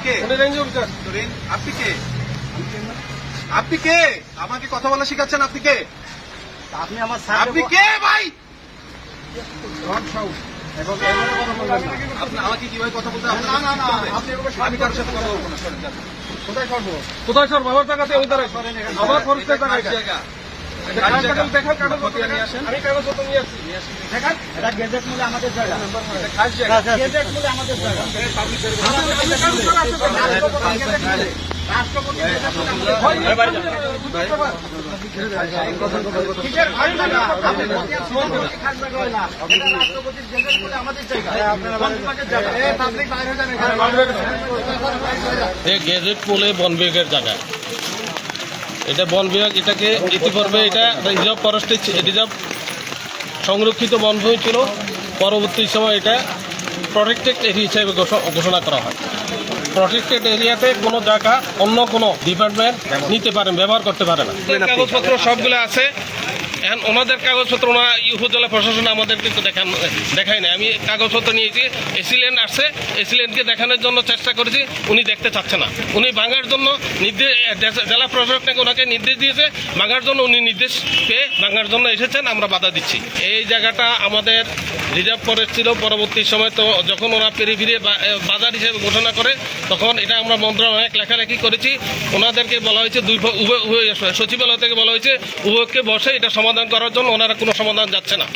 কে? আপনি কে? আপনি কে? আমাকে কথা বলা শিখাচ্ছেন? আপনি কে? আপনি আমার আপনি কে ভাই? এবং আপনি আমাকে কিভাবে কথা বলতে? না, না, না, আপনি এগুলো আমি কারোর সাথে কথা বলবো না। সরেন, যান। কোথায় করবো? কোথায় সর বাবার টাকাতে ওই দ্বারা আমার খরচের টাকা কার জায়গা? দেখার কাগজ খতিয়ান নিয়ে আসেন। আমি কাগজপত্র নিয়ে আসছি দেখেন, এটা গেজেট মূলে আমাদের জায়গা। এটা খাস জায়গা। গেজেট মূলে আমাদের জায়গা। রাষ্ট্রপতি গেজেট মূলে আমাদের জায়গা। কিসের ভাই জায়গা? আপনি খতিয়ান সভাপতি খাস জায়গা হয় না। এটা রাষ্ট্রপতির গেজেট মূলে আমাদের জায়গা। কোন বিভাগের জায়গা? পাবলিক বাইরে হয়ে যান এখানে। গেজেট পোলে বন বিভাগের জায়গা। এটা বন বিভাগ এটাকে ইতিপূর্বে এটা রিজার্ভ ফরেস্টে রিজার্ভ সংরক্ষিত বনভূমি ছিল। পরবর্তী সময় এটা প্রটেক্টেড এরিয়া হিসেবে ঘোষণা করা হয়। প্রটেক্টেড এরিয়াতে কোনো জায়গা অন্য কোনো ডিপার্টমেন্ট নিতে পারেন, ব্যবহার করতে পারে না। কাগজপত্র সবগুলো আছে। এখন ওনাদের কাগজপত্র ওনারা উপজেলা প্রশাসন আমাদেরকে তো দেখায় না। আমি কাগজপত্র নিয়েছি, এসিল্যান্ড আসছে, এসিল্যান্ডকে দেখানোর জন্য চেষ্টা করেছি, উনি দেখতে চাচ্ছে না। উনি ভাঙার জন্য নির্দেশ, জেলা প্রশাসক ওনাকে নির্দেশ দিয়েছে, ভাঙার জন্য উনি নির্দেশ পেয়ে ভাঙার জন্য এসেছেন, আমরা বাধা দিচ্ছি। এই জায়গাটা আমাদের রিজার্ভ ফরেস্ট ছিল। পরবর্তী সময় তো যখন ওরা পেরে ফিরে বাজার হিসেবে ঘোষণা করে, তখন এটা আমরা মন্ত্রণালয়ে লেখালেখি করেছি। ওনাদেরকে বলা হয়েছে উভয় সচিবালয় থেকে বলা হয়েছে উভয়কে বসে এটা সমাধান করার জন্য। ওনারা কোনো সমাধান যাচ্ছে না।